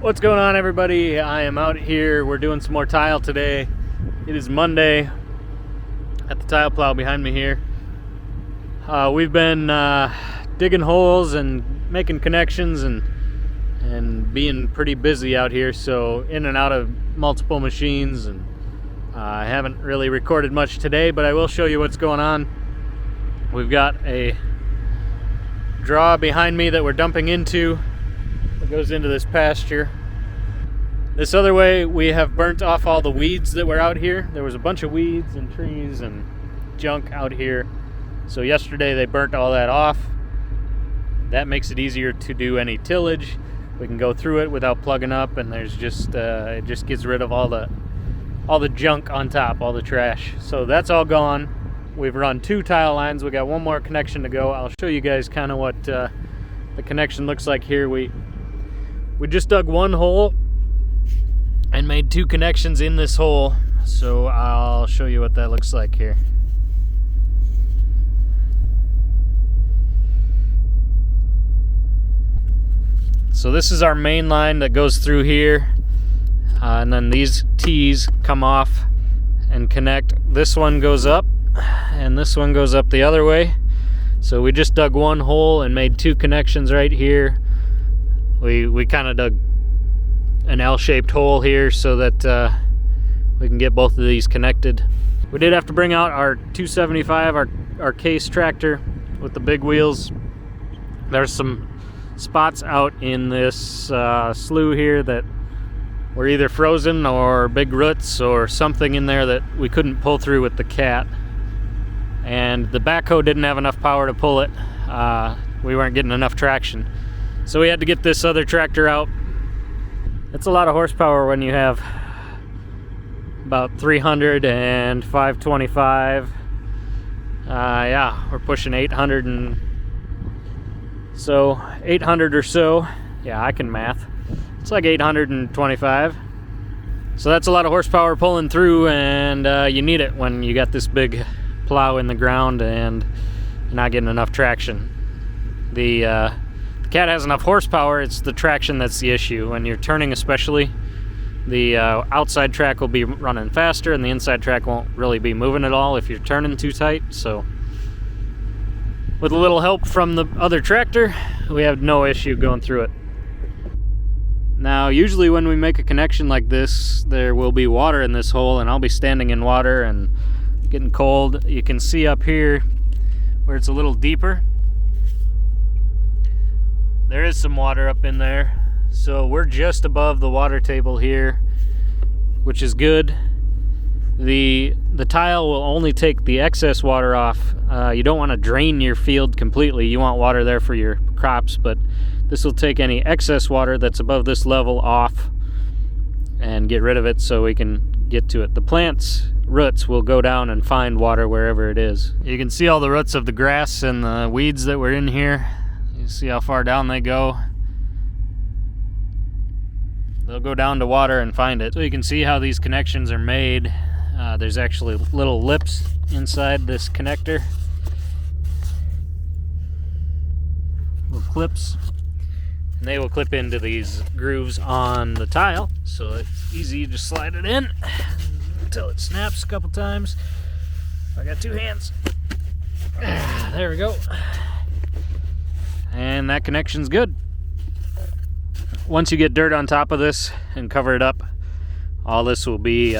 What's going on, everybody? I am out here. We're doing some more tile today. It is Monday at the tile plow behind me here. We've been digging holes and making connections and being pretty busy out here, so in and out of multiple machines, and I haven't really recorded much today, but I will show you what's going on. We've got a draw behind me that we're dumping into. It goes into this pasture. This other way, we have burnt off all the weeds that were out here. There was a bunch of weeds and trees and junk out here. So yesterday they burnt all that off. That makes it easier to do any tillage. We can go through it without plugging up, and there's just it just gets rid of all the junk on top, all the trash. So that's all gone. We've run 2 tile lines. We got one more connection to go. I'll show you guys kind of what the connection looks like here. We just dug one hole and made 2 connections in this hole. So I'll show you what that looks like here. So this is our main line that goes through here, and then these T's come off and connect. This one goes up and this one goes up the other way. So we just dug one hole and made 2 connections right here. We kind of dug an L-shaped hole here so that we can get both of these connected. We did have to bring out our 275, our case tractor with the big wheels. There's some spots out in this slough here that were either frozen or big roots or something in there that we couldn't pull through with the cat. And the backhoe didn't have enough power to pull it. We weren't getting enough traction. So we had to get this other tractor out. It's a lot of horsepower when you have about 300 and 525. Yeah, we're pushing 800 and so 800 or so. Yeah, I can math. It's like 825. So that's a lot of horsepower pulling through, and you need it when you got this big plow in the ground and you're not getting enough traction. The cat has enough horsepower, it's the traction that's the issue. When you're turning especially, the outside track will be running faster and the inside track won't really be moving at all if you're turning too tight. So with a little help from the other tractor, we have no issue going through it. Now, usually when we make a connection like this, there will be water in this hole, and I'll be standing in water and getting cold. You can see up here where it's a little deeper, there is some water up in there. So we're just above the water table here, which is good. The tile will only take the excess water off. You don't want to drain your field completely. You want water there for your crops, but this will take any excess water that's above this level off and get rid of it so we can get to it. The plant's roots will go down and find water wherever it is. You can see all the roots of the grass and the weeds that were in here. You see how far down they go. They'll go down to water and find it. So you can see how these connections are made. There's actually little lips inside this connector. Little clips. And they will clip into these grooves on the tile. So it's easy, you just slide it in until it snaps a couple times. I got 2 hands. There we go. And that connection's good. Once you get dirt on top of this and cover it up, all this will be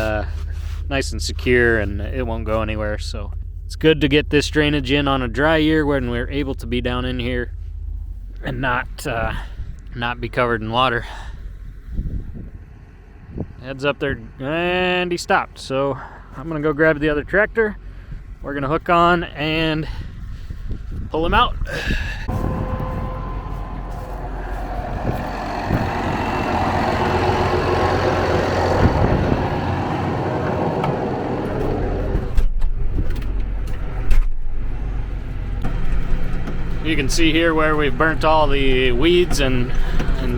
nice and secure and it won't go anywhere. So it's good to get this drainage in on a dry year when we're able to be down in here and not be covered in water. Head's up there, and he stopped. So I'm gonna go grab the other tractor. We're gonna hook on and pull him out. You can see here where we've burnt all the weeds and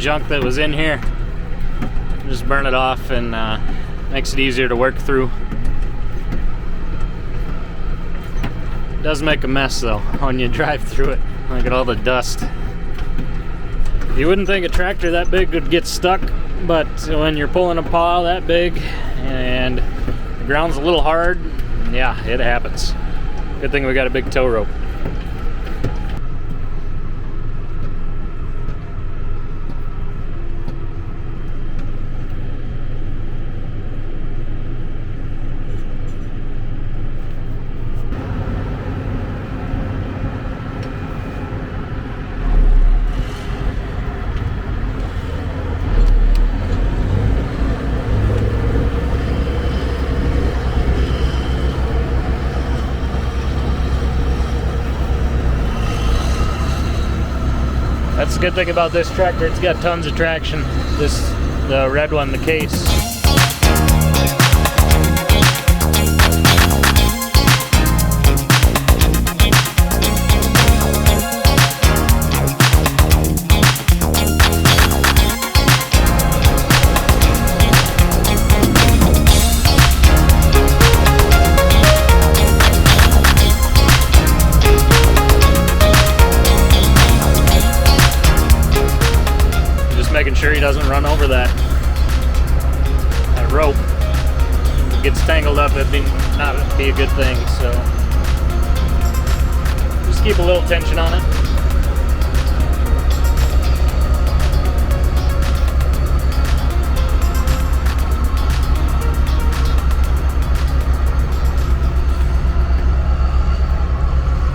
junk that was in here. Just burn it off, and makes it easier to work through. It does make a mess though when you drive through it. Look at all the dust. You wouldn't think a tractor that big would get stuck but when you're pulling a plow that big and the ground's a little hard, yeah, it happens. Good thing we got a big tow rope. That's the good thing about this tractor, it's got tons of traction. The red one, the Case. Making sure he doesn't run over that rope. If it gets tangled up, it'd not be a good thing. So just keep a little tension on it.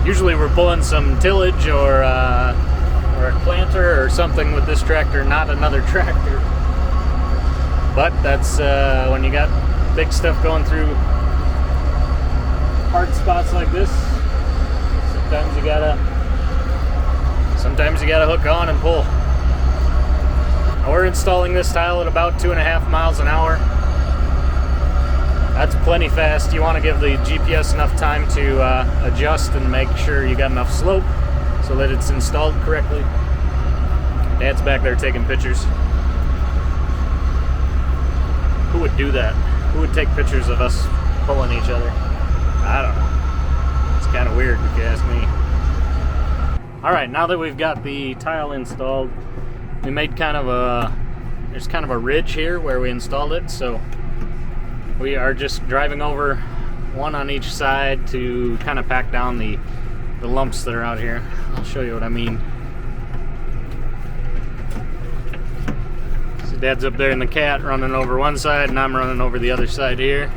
Usually we're pulling some tillage or a planter or something with this tractor, not another tractor. But that's when you got big stuff going through hard spots like this, sometimes you gotta hook on and pull. Now we're installing this tile at about 2.5 miles an hour. That's plenty fast. You want to give the GPS enough time to adjust and make sure you got enough slope so that it's installed correctly. Dad's back there taking pictures. Who would do that? Who would take pictures of us pulling each other? I don't know. It's kind of weird if you ask me. Alright, now that we've got the tile installed, we made there's kind of a ridge here where we installed it, so we are just driving over one on each side to kind of pack down the lumps that are out here. I'll show you what I mean. So Dad's up there in the cat running over one side and I'm running over the other side here.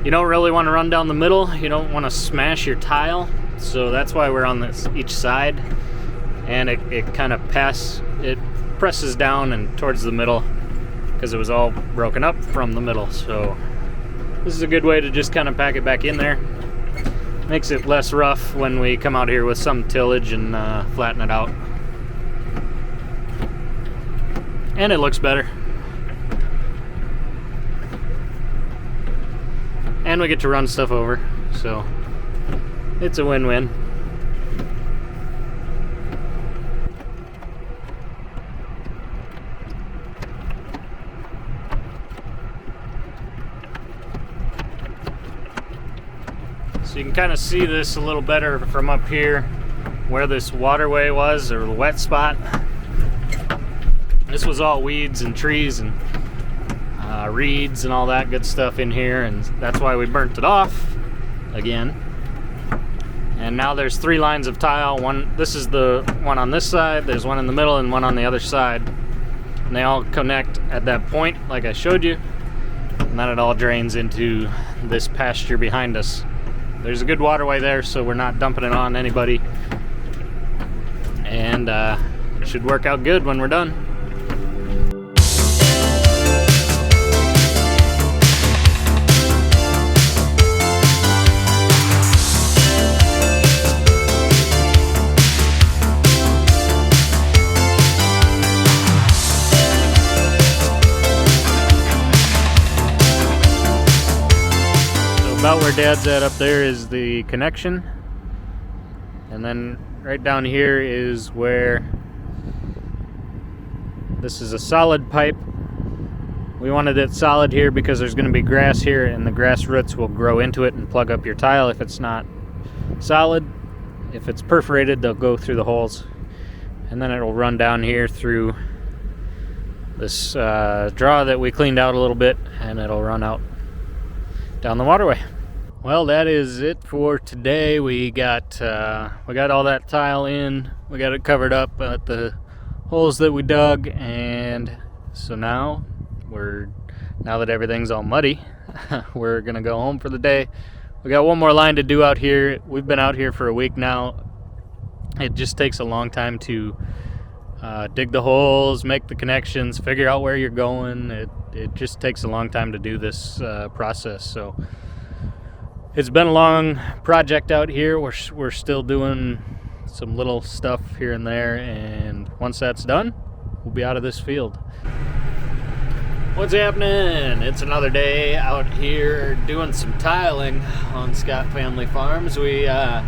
You don't really want to run down the middle. You don't want to smash your tile. So that's why we're on each side. And it kind of presses down and towards the middle, because it was all broken up from the middle. So this is a good way to just kind of pack it back in there. Makes it less rough when we come out here with some tillage and flatten it out. And it looks better. And we get to run stuff over, so it's a win-win. So you can kind of see this a little better from up here where this waterway was, or the wet spot. This was all weeds and trees and reeds and all that good stuff in here, and that's why we burnt it off again. And now there's 3 lines of tile. This is the one on this side, there's one in the middle and one on the other side, and they all connect at that point like I showed you, and then it all drains into this pasture behind us. There's a good waterway there, so we're not dumping it on anybody, and it should work out good when we're done. About where Dad's at up there is the connection, and then right down here is where this is a solid pipe. We wanted it solid here because there's going to be grass here, and the grass roots will grow into it and plug up your tile if it's not solid. If it's perforated, they'll go through the holes, and then it'll run down here through this draw that we cleaned out a little bit, and it'll run out down the waterway. Well, that is it for today. We got all that tile in. We got it covered up at the holes that we dug, and so now that everything's all muddy, we're gonna go home for the day. We got one more line to do out here. We've been out here for a week now. It just takes a long time to dig the holes, make the connections, figure out where you're going. It just takes a long time to do this process. So it's been a long project out here. We're still doing some little stuff here and there, and once that's done, we'll be out of this field. What's happening? It's another day out here doing some tiling on Scott Family Farms. We got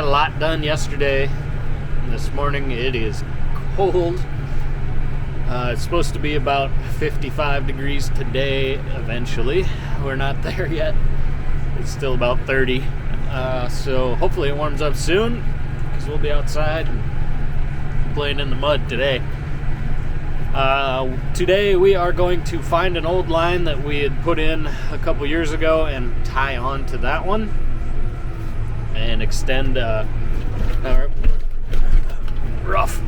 a lot done yesterday. This morning it is cold. It's supposed to be about 55 degrees today eventually. We're not there yet. It's still about 30. So hopefully it warms up soon, because we'll be outside and playing in the mud today. Today we are going to find an old line that we had put in a couple years ago and tie on to that one and extend rough.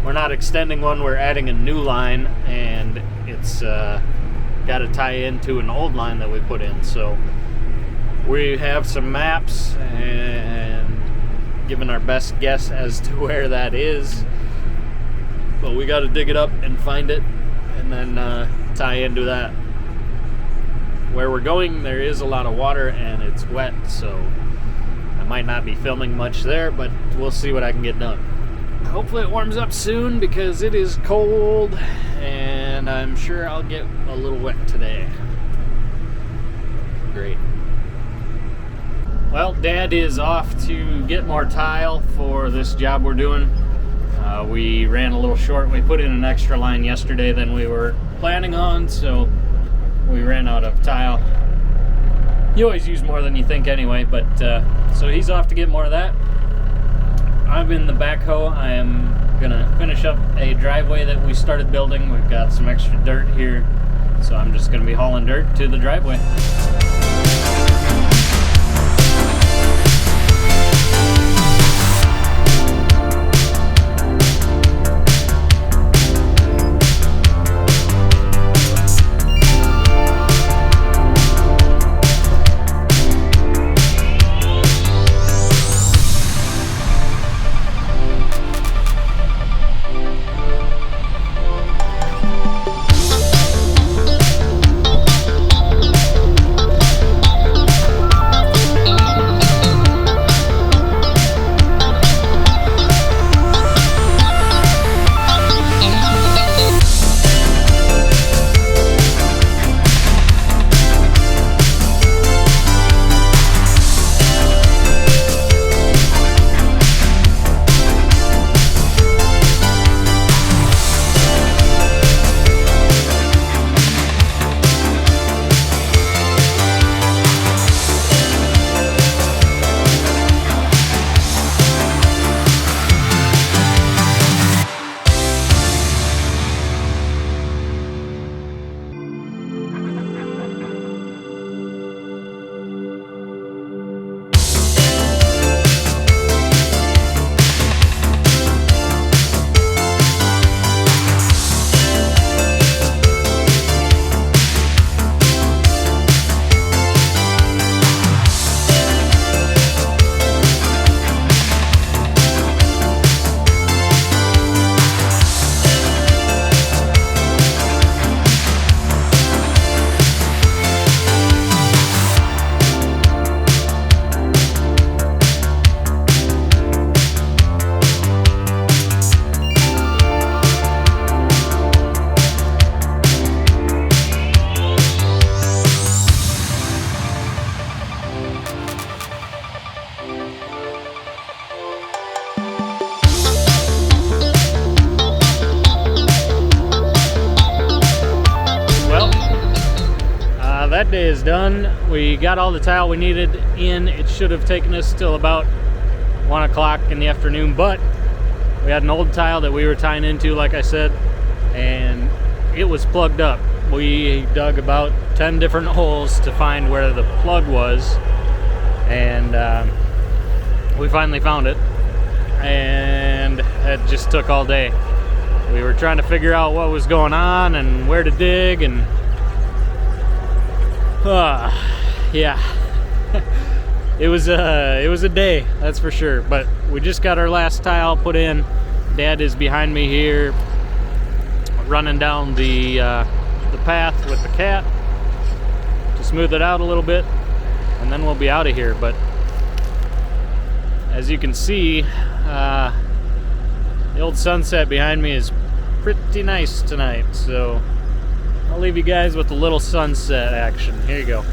We're not extending one, we're adding a new line, and it's got to tie into an old line that we put in. So we have some maps and giving our best guess as to where that is. But we got to dig it up and find it, and then tie into that. Where we're going, there is a lot of water and it's wet, so I might not be filming much there, but we'll see what I can get done. Hopefully it warms up soon, because it is cold, and I'm sure I'll get a little wet today. Great. Well, Dad is off to get more tile for this job we're doing. We ran a little short. We put in an extra line yesterday than we were planning on, so we ran out of tile. You always use more than you think anyway, but so he's off to get more of that. I'm in the backhoe. I am gonna finish up a driveway that we started building. We've got some extra dirt here, so I'm just gonna be hauling dirt to the driveway. That day is done. We got all the tile we needed in. It should have taken us till about 1 o'clock in the afternoon, but we had an old tile that we were tying into, like I said, and it was plugged up. We dug about 10 different holes to find where the plug was, and we finally found it, and it just took all day. We were trying to figure out what was going on and where to dig, and yeah. It was a day, that's for sure. But we just got our last tile put in. Dad is behind me here, running down the path with the cat to smooth it out a little bit, and then we'll be out of here. But as you can see, the old sunset behind me is pretty nice tonight. So I'll leave you guys with a little sunset action. Here you go.